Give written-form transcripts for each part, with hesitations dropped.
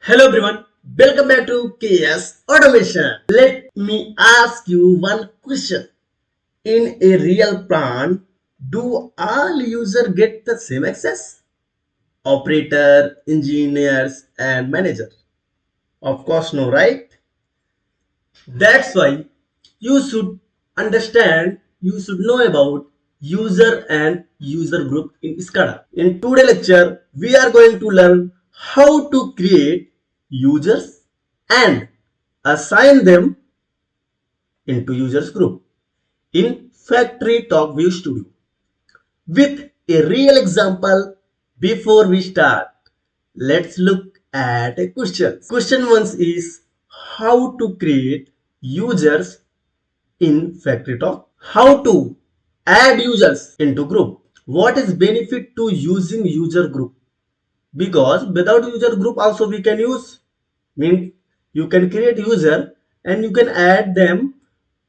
Hello everyone, welcome back to KS Automation. Let me ask you one question. In a real plant, do all users get the same access? Operator, engineers and manager? Of course no, right? That's why you should you should know about user and user group in SCADA. In today's lecture, we are going to learn how to create users and assign them into users group in FactoryTalk View Studio. With a real example, before we start, let's look at a question. Question 1 is how to create users in FactoryTalk. How to add users into group. What is benefit to using user group? Because without user group also we can use, mean you can create user and you can add them,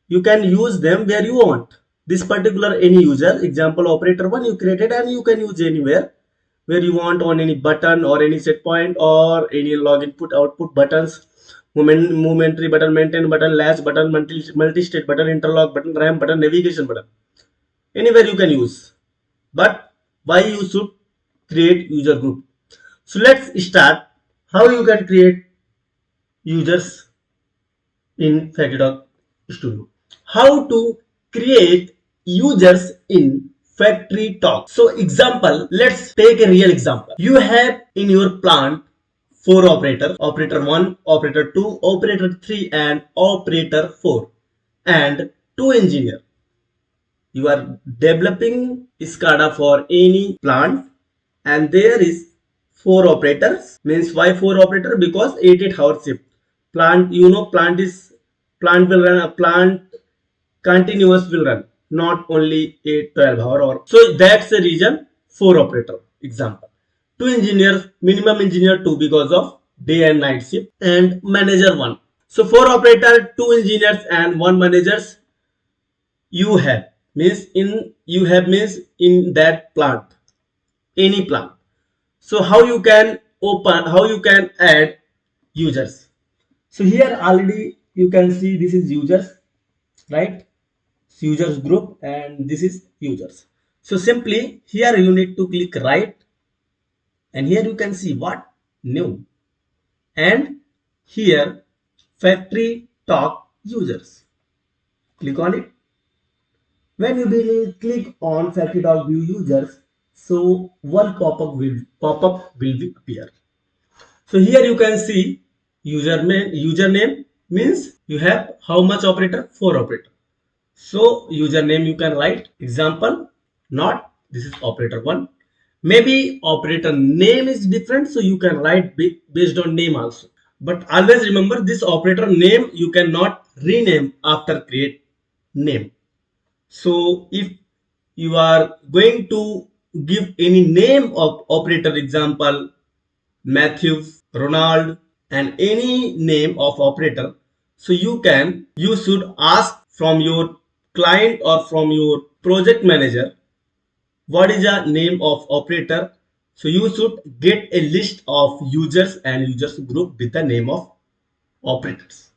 you can use them where you want. This particular any user, example operator 1 you created and you can use anywhere where you want, on any button or any set point or any log input output buttons, momentary button, maintain button, latch button, multi-state button, interlock button, RAM button, navigation button. Anywhere you can use. But why you should create user group? So let's start how you can create users in FactoryTalk Studio. How to create users in FactoryTalk. So example, let's take a real example. You have in your plant 4 operators, operator 1, operator 2, operator 3 and operator 4 and 2 engineers. You are developing SCADA for any plant and there is 4 operators. Means why 4 operators? Because 8 hour shift. Plant, plant will run, a plant continuous will run, not only 8-12 hour or so. That's the reason 4 operator. Example, 2 engineers, minimum engineer 2 because of day and night shift, and manager 1. So 4 operator, 2 engineers and 1 managers you have. Means in that plant, any plant. So how you can add users? So here already you can see this is users, right? Users group and this is users. So simply here you need to click right and here you can see what new and here FactoryTalk users. Click on it. When you will click on FactoryTalk View Users, so one pop-up will appear. So here you can see username means you have how much operator? 4 operator. So username you can write, example, not this is operator 1. Maybe operator name is different, so you can write based on name also. But always remember this operator name you cannot rename after create name. So if you are going to give any name of operator, example Matthew, Ronald and any name of operator, so you should ask from your client or from your project manager what is the name of operator. So you should get a list of users and users group with the name of operators.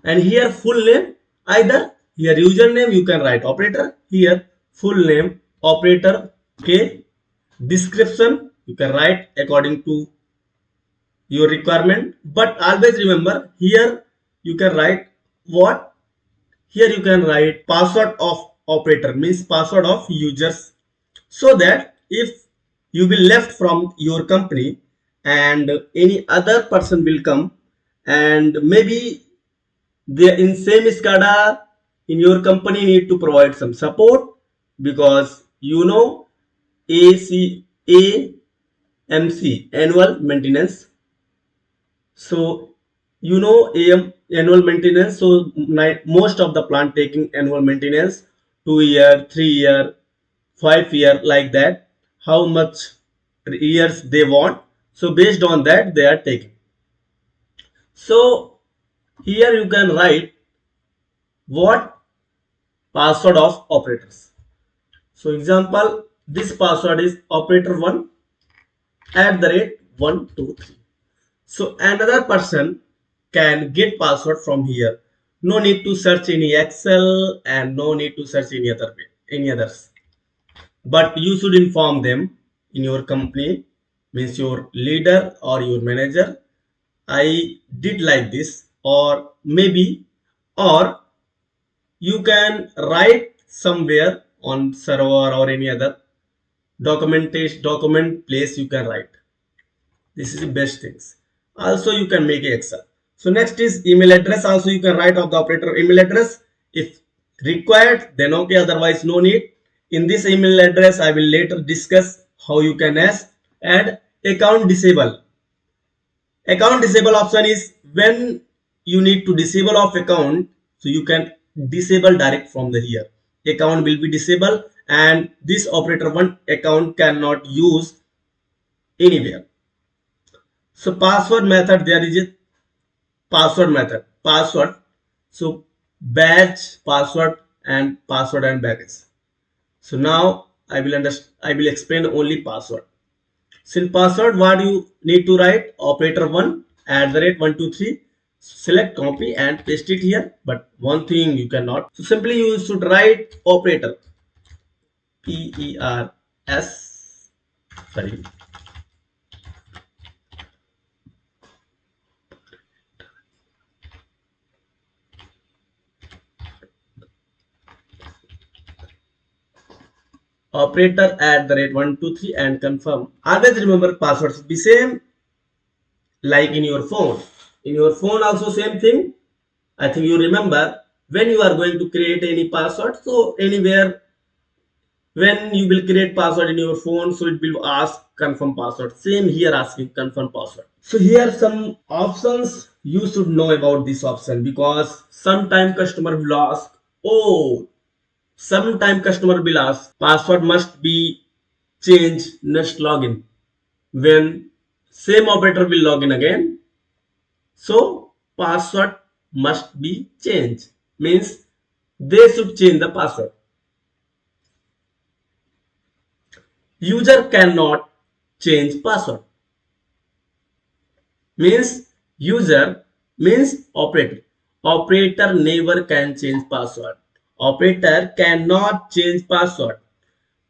And here full name, either here username you can write operator, here full name operator. Okay, description you can write according to your requirement, but always remember here you can write what, here you can write password of operator means password of users, so that if you will left from your company and any other person will come and maybe they in same SCADA in your company need to provide some support, because AMC annual maintenance. So annual maintenance. So most of the plant taking annual maintenance 2 year, 3 year, 5 year like that. How much years they want? So based on that they are taking. So here you can write what password of operators. So example, this password is operator 1 @ 1 2 3. So another person can get password from here. No need to search any Excel and no need to search any other way, any others. But you should inform them in your company, means your leader or your manager. I did like this, or maybe, or you can write somewhere on server or any other document place you can write. This is the best things. Also you can make Excel. So next is email address. Also you can write of the operator email address if required, then okay, otherwise no need. In this email address I will later discuss how you can add account disable. Account disable option is when you need to disable off account, so you can disable direct from the here. Account will be disabled and this operator one account cannot use anywhere. So password method, there is a password method. Password. So batch, password and baggage. So now I will explain only password. So in password, what you need to write? Operator 1 @123. Select, copy and paste it here. But one thing you cannot. So simply you should write operator. PERS. Sorry. Operator @123 and confirm. Always remember password should be same like in your phone. In your phone also same thing. I think you remember when you are going to create any password. So anywhere when you will create password in your phone, so it will ask confirm password. Same here asking confirm password. So here some options you should know about this option, because sometime customer will ask, oh, sometime customer will ask password must be changed next login. When same operator will log in again, so password must be changed. Means they should change the password. User cannot change password. Means user means operator. Operator never can change password. Operator cannot change password.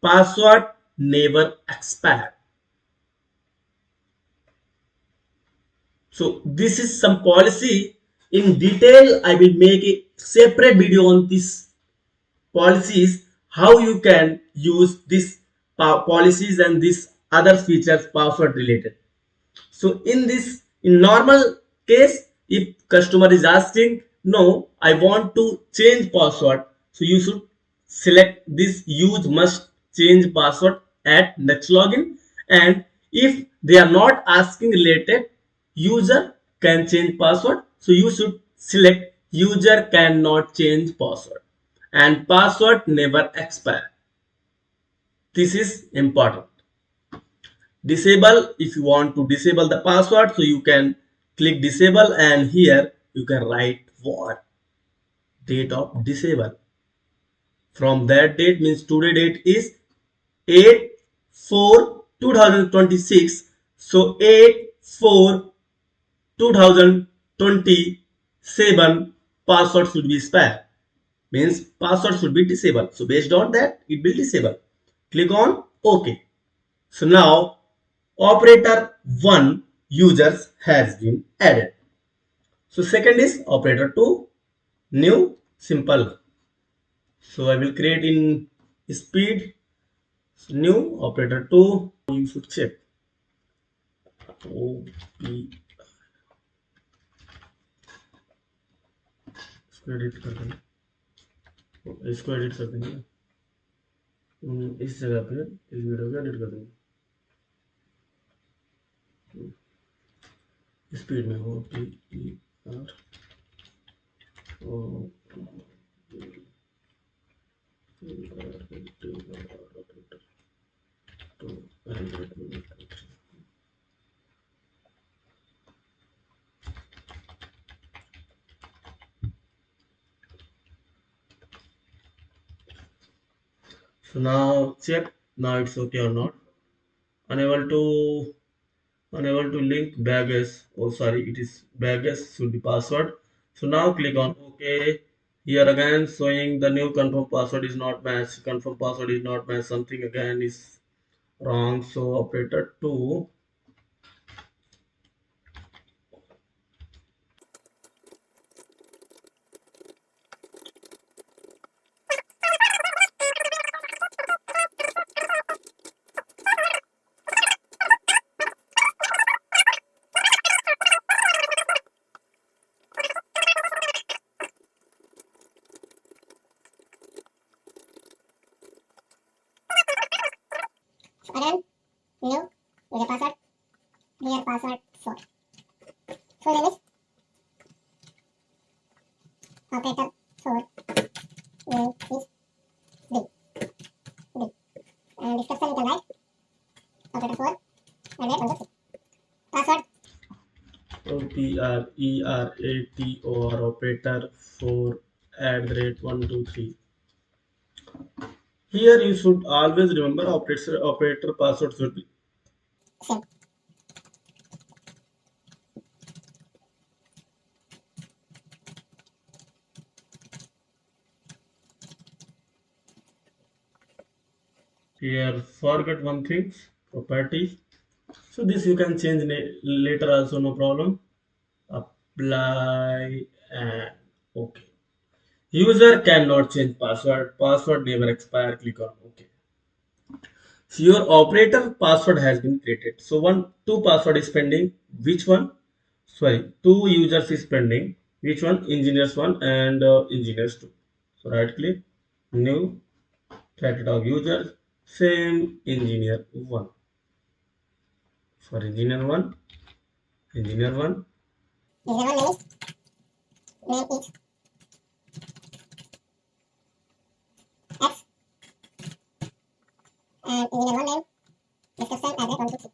Password never expire. So this is some policy. In detail, I will make a separate video on this policies, how you can use this policies and these other features password related. So in normal case, if customer is asking, no, I want to change password, so you should select this use must change password at next login. And if they are not asking related, user can change password, so you should select user cannot change password and password never expire. This is important. Disable, if you want to disable the password, so you can click disable and here you can write what date of disable. From that date means today date is 8/4/2026. So 8/4/2027 password should be spare. Means password should be disabled. So based on that it will disable. Click on OK. So now operator 1 users has been added. So second is operator 2 new simple. So I will create in speed. So new operator 2 you should check. OP इसको edit कर देंगे, इसको edit कर देंगे इस जगह पे इस वीडियो को एडिट कर देंगे स्पीड में हो PER So now check, now it's okay or not. Unable to unable to link baggage. Oh, sorry, it is baggage should be password. So now click on OK. Here again showing the new confirm password is not matched. Confirm password is not matched. Something again is wrong. So operator 2. Again, new user password. Here password 4. Full name is operator 4. Name is B. B. And description you can write operator 4. And wait 1 2 3. Password. OPRERATOR operator 4 @123. Here you should always remember operator password should be same. Here forget one thing, properties. So this you can change later also, no problem. Apply and okay. User cannot change password. Password never expire. Click on OK. So your operator password has been created. So two password is pending. Which one? Sorry, two users is pending. Which one? Engineers 1 and engineers 2. So right click, new, FactoryTalk users, same engineer 1. For engineer 1, engineer 1. Engineer 1 name is X and engineer 1 name description address 123.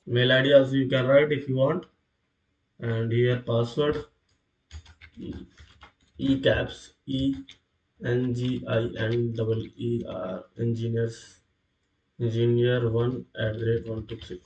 Mail ID also you can write if you want. And here password E caps ENGINEER engineer 1 @123.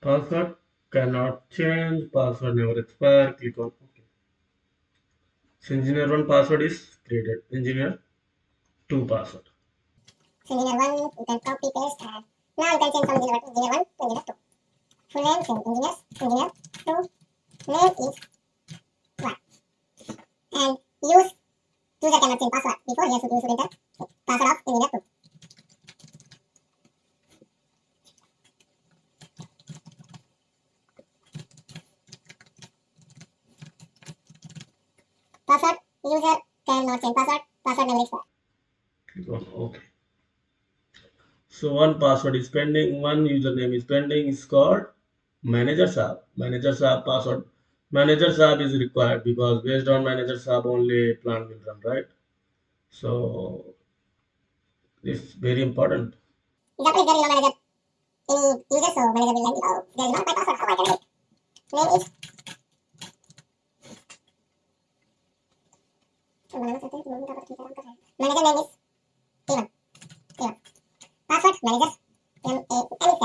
Password cannot change. Password never expire. Click on OK. So engineer 1 password is created. Engineer 2 password. So engineer 1 you can copy paste and now you can change from engineer 1 to engineer 2. Full name same engineers. Engineer 2 name is 1 and use user cannot change password. Before you should enter password of engineer 2. Password user cannot change password. Password never expire. Click on OK. So one password is pending, one username is pending. Is called Manager app. Manager app password. Manager app is required because based on Manager app only plan will run, right? So it's very important. Example, if there is no manager any user, so manager will like, oh, there is not my password. How I can make? Name is manager name is Steven. Steven. Password manager M-A-N-E-Z.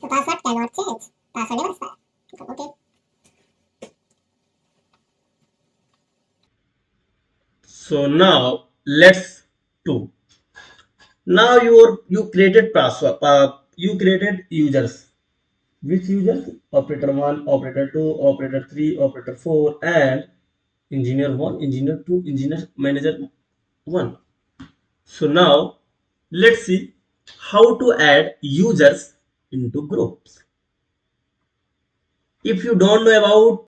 The password cannot change. Password never expire. Okay. So now let's do. Now you created password. You created users. Which users? Operator 1, operator 2, operator 3, operator 4, and engineer 1, engineer 2, engineer manager 1. So now let's see how to add users into groups. If you don't know about